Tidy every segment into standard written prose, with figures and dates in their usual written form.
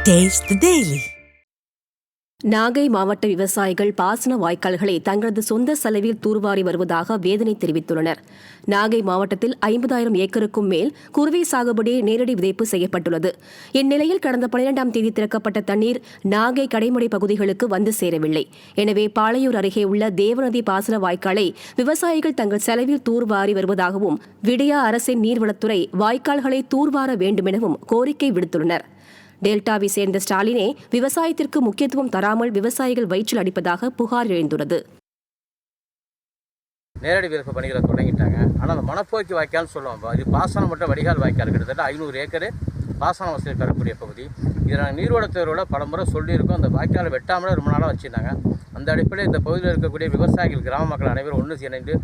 Taste the Daily. Nagai மாவட்ட விவசாயிகள் பாசன வாய்க்கால்களை தங்களது சொந்த செலவில் தூர்வாரி வருவதாக வேதனை தெரிவித்துள்ளனர். நாகை மாவட்டத்தில் 50,000 ஏக்கருக்கும் மேல் குறுவை சாகுபடி நேரடி விதைப்பு செய்யப்பட்டுள்ளது. இந்நிலையில் கடந்த 12ஆம் தேதி திறக்கப்பட்ட தண்ணீர் நாகை கடைமடை பகுதிகளுக்கு வந்து சேரவில்லை. எனவே பாளையூர் அருகே உள்ள தேவநதி பாசன வாய்க்காலை விவசாயிகள் தங்கள் செலவில் தூர்வாரி வருவதாகவும் விடியா அரசின் நீர்வளத்துறை வாய்க்கால்களை தூர்வார வேண்டுமெனவும் கோரிக்கை விடுத்துள்ளனர். டெல்டாவை சேர்ந்த ஸ்டாலினே விவசாயத்திற்கு முக்கியத்துவம் தராமல் விவசாயிகள் வயிற்றில் அடிப்பதாக புகார் எழுந்துள்ளது. நேரடி விதைப்பு பணிகளை தொடங்கிட்டாங்க. ஆனால் அந்த மணப்போக்கி வாய்க்கால்னு சொல்லுவோம். இது பாசனம் மற்றும் வடிகால் வாய்க்கால் கிட்டத்தட்ட 500 ஏக்கர் பாசன வசதி பெறக்கூடிய பகுதி. இதை நாங்கள் நீர்வளத்துறையோட பலமுறை சொல்லியிருக்கோம். அந்த வாய்க்காலை வெட்டாமலே ரொம்ப நாளாக வச்சுருந்தாங்க. அந்த அடிப்படையில் இந்த பகுதியில் இருக்கக்கூடிய விவசாயிகள் கிராம மக்கள் அனைவரும் ஒன்று இணைந்து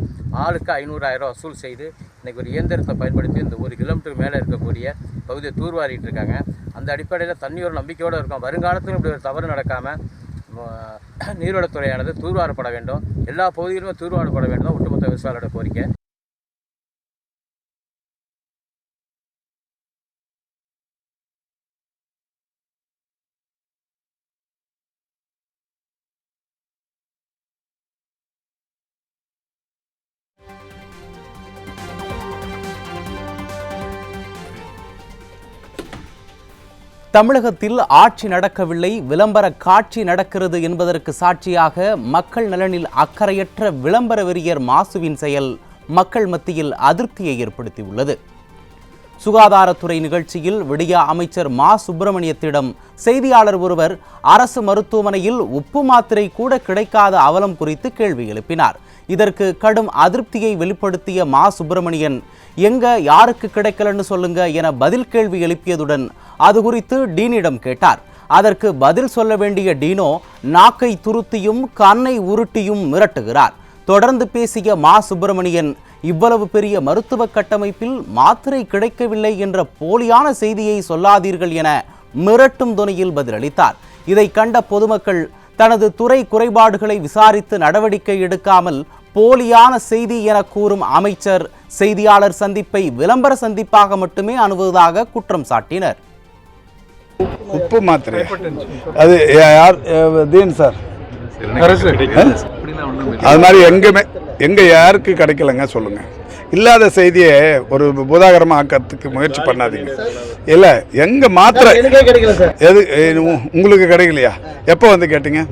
ஆளுக்கு 500,000 வசூல் செய்து இன்றைக்கி ஒரு இயந்திரத்தை பயன்படுத்தி இந்த 1 கிலோமீட்டருக்கு மேலே இருக்கக்கூடிய பகுதியை தூர்வாரிட்டு இருக்காங்க. அந்த அடிப்படையில் தண்ணி ஒரு நம்பிக்கையோடு இருக்கும். வருங்காலத்திலும் இப்படி ஒரு தவறு நடக்காமல் நீர்வளத்துறையானது தூர்வாரப்பட வேண்டும். எல்லா பகுதிகளிலுமே தூர்வாரப்பட வேண்டும். ஒட்டுமொத்த விவசாயிகளோட கோரிக்கை. தமிழகத்தில் ஆட்சி நடக்கவில்லை, விளம்பர காட்சி நடக்கிறது என்பதற்கு சாட்சியாக மக்கள் நலனில் அக்கறையற்ற விளம்பர வெறியர் மாசுவின் செயல் மக்கள் மத்தியில் அதிருப்தியை ஏற்படுத்தியுள்ளது. சுகாதாரத்துறை நிகழ்ச்சியில் விடியா அமைச்சர் மா சுப்பிரமணியத்திடம் செய்தியாளர் ஒருவர் அரசு மருத்துவமனையில் உப்பு மாத்திரை கூட கிடைக்காத அவலம் குறித்து கேள்வி எழுப்பினார். இதற்கு கடும் அதிருப்தியை வெளிப்படுத்திய மா சுப்பிரமணியன், எங்க யாருக்கு கிடைக்கலன்னு சொல்லுங்க என பதில் கேள்வி எழுப்பியதுடன் அது குறித்து டீனிடம் கேட்டார். அதற்கு பதில் சொல்ல வேண்டிய டீனோ நாக்கை துருத்தியும் கண்ணை உருட்டியும் மிரட்டுகிறார். தொடர்ந்து பேசிய மா சுப்பிரமணியன், இவ்வளவு பெரிய மருத்துவ கட்டமைப்பில் மாத்திரை கிடைக்கவில்லை என்ற போலியான செய்தியை சொல்லாதீர்கள் என மிரட்டும் தொனியில் பதிலளித்தார். இதை கண்ட பொதுமக்கள் தனது துறை குறைபாடுகளை விசாரித்து நடவடிக்கை எடுக்காமல் போலியான செய்தி என கூறும் அமைச்சர் செய்தியாளர் சந்திப்பை விளம்பர சந்திப்பாக மட்டுமே அணுகுவதாக குற்றம் சாட்டினர். உப்பு மாத்திரை அது யார் தீன் சார், அது மாதிரி எங்கே யாருக்கு கிடைக்கலங்க சொல்லுங்க. இல்லாத செய்தியை ஒரு பூதாகரமாக ஆக்கிறதுக்கு முயற்சி பண்ணாதீங்க. இல்லை எங்க மாத்திரை எது உங்களுக்கு கிடைக்கலையா? எப்போ வந்து கேட்டீங்க?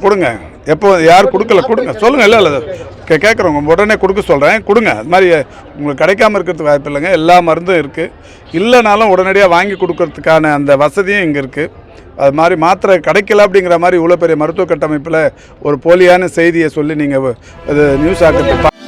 கொடுங்க. எப்போ யார் கொடுக்கல கொடுங்க சொல்லுங்க. இல்லை கேட்குறவங்க உடனே கொடுக்க சொல்கிறேன், கொடுங்க. அது மாதிரி உங்களுக்கு கிடைக்காம இருக்கிறதுக்கு வாய்ப்பு இல்லைங்க. எல்லா மருந்தும் இருக்குது. இல்லைனாலும் உடனடியாக வாங்கி கொடுக்கறதுக்கான அந்த வசதியும் இங்கே இருக்குது. அது மாதிரி மாத்திரை கிடைக்கல அப்படிங்கிற மாதிரி இவ்வளோ பெரிய மருத்துவ கட்டமைப்பில் ஒரு போலியான செய்தியை சொல்லி நீங்கள் அது நியூஸ் ஆக்கிறது